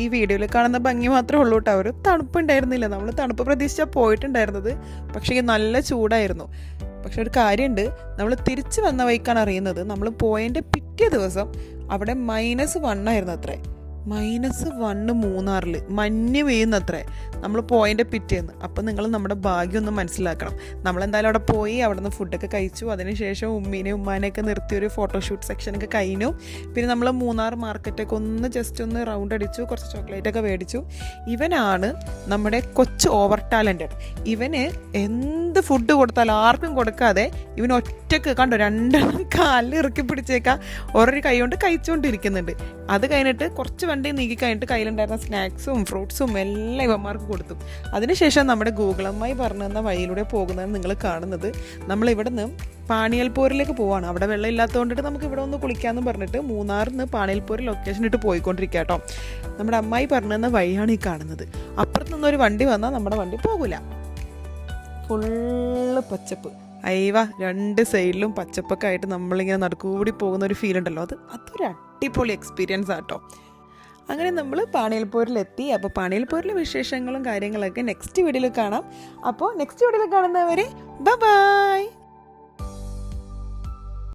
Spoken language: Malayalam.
ഈ വീഡിയോയിൽ കാണുന്ന ഭംഗി മാത്രമേ ഉള്ളൂ കേട്ടോ. ഒരു തണുപ്പുണ്ടായിരുന്നില്ല. നമ്മൾ തണുപ്പ് പ്രതീക്ഷിച്ചാൽ പോയിട്ടുണ്ടായിരുന്നത്, പക്ഷേ നല്ല ചൂടായിരുന്നു. പക്ഷെ ഒരു കാര്യമുണ്ട്, നമ്മൾ തിരിച്ച് വന്ന വഴിക്കാണ് അറിയുന്നത്, നമ്മൾ പോയതിൻ്റെ പിറ്റേ ദിവസം അവിടെ -1 ആയിരുന്നു അത്രേ. -1 മൂന്നാറിൽ മഞ്ഞ് വീഴുന്നത്രേ നമ്മൾ പോയതിൻ്റെ പിറ്റേന്ന്. അപ്പം നിങ്ങൾ നമ്മുടെ ഭാഗ്യം ഒന്ന് മനസ്സിലാക്കണം. നമ്മളെന്തായാലും അവിടെ പോയി അവിടെ നിന്ന് ഫുഡൊക്കെ കഴിച്ചു. അതിനുശേഷം ഉമ്മാനെയൊക്കെ നിർത്തി ഒരു ഫോട്ടോഷൂട്ട് സെക്ഷനൊക്കെ കഴിഞ്ഞു. പിന്നെ നമ്മൾ മൂന്നാർ മാർക്കറ്റൊക്കെ ഒന്ന് റൗണ്ട് അടിച്ചു, കുറച്ച് ചോക്ലേറ്റൊക്കെ മേടിച്ചു. ഇവനാണ് നമ്മുടെ കൊച്ചു ഓവർ ടാലൻറ്റഡ്. ഇവന് എന്ത് ഫുഡ് കൊടുത്താലും ആർക്കും കൊടുക്കാതെ ഇവൻ ഒറ്റക്ക് കണ്ടോ 2 കാലിൽ ഇറുക്കി പിടിച്ചേക്കാം ഓരോ കൈ കൊണ്ട് കഴിച്ചുകൊണ്ടിരിക്കുന്നുണ്ട്. അത് കഴിഞ്ഞിട്ട് കുറച്ച് വണ്ടി നീക്കി കഴിഞ്ഞിട്ട് കയ്യിലുണ്ടായിരുന്ന സ്നാക്സും ഫ്രൂട്ട്സും എല്ലാം ഇവന്മാർക്ക് കൊടുത്തു. അതിനുശേഷം നമ്മുടെ ഗൂഗിളമ്മായി പറഞ്ഞു തന്ന വഴിയിലൂടെ പോകുന്നതാണ് നിങ്ങൾ കാണുന്നത്. നമ്മളിവിടെ നിന്ന് പാണിയൽപൂരിലേക്ക് പോവാണ്. അവിടെ വെള്ളം ഇല്ലാത്തതുകൊണ്ടിട്ട് നമുക്ക് ഇവിടെ ഒന്ന് കുളിക്കാമെന്ന് പറഞ്ഞിട്ട് മൂന്നാറിൽ നിന്ന് പാണിയൽപൂർ ലൊക്കേഷൻ ഇട്ട് പോയിക്കൊണ്ടിരിക്കുക കേട്ടോ. നമ്മുടെ അമ്മായി പറഞ്ഞു തന്ന വഴിയാണ് ഈ കാണുന്നത്. അപ്പുറത്ത് നിന്നൊരു വണ്ടി വന്നാൽ നമ്മുടെ വണ്ടി പോകില്ല. ഫുള്ള് പച്ചപ്പ്. അയവ 2 സൈഡിലും പച്ചപ്പൊക്കെ ആയിട്ട് നമ്മളിങ്ങനെ നടുക്കൂടി പോകുന്ന ഒരു ഫീൽ ഉണ്ടല്ലോ, അതൊരു അടിപൊളി എക്സ്പീരിയൻസ് ആട്ടോ. അങ്ങനെ നമ്മൾ പാണിയൽപൂരിലെത്തി. അപ്പോൾ പാണിയൽപൂരിലെ വിശേഷങ്ങളും കാര്യങ്ങളൊക്കെ നെക്സ്റ്റ് വീഡിയോയിൽ കാണാം. അപ്പോൾ നെക്സ്റ്റ് വീഡിയോയിൽ കാണുന്നവരെ ബൈ.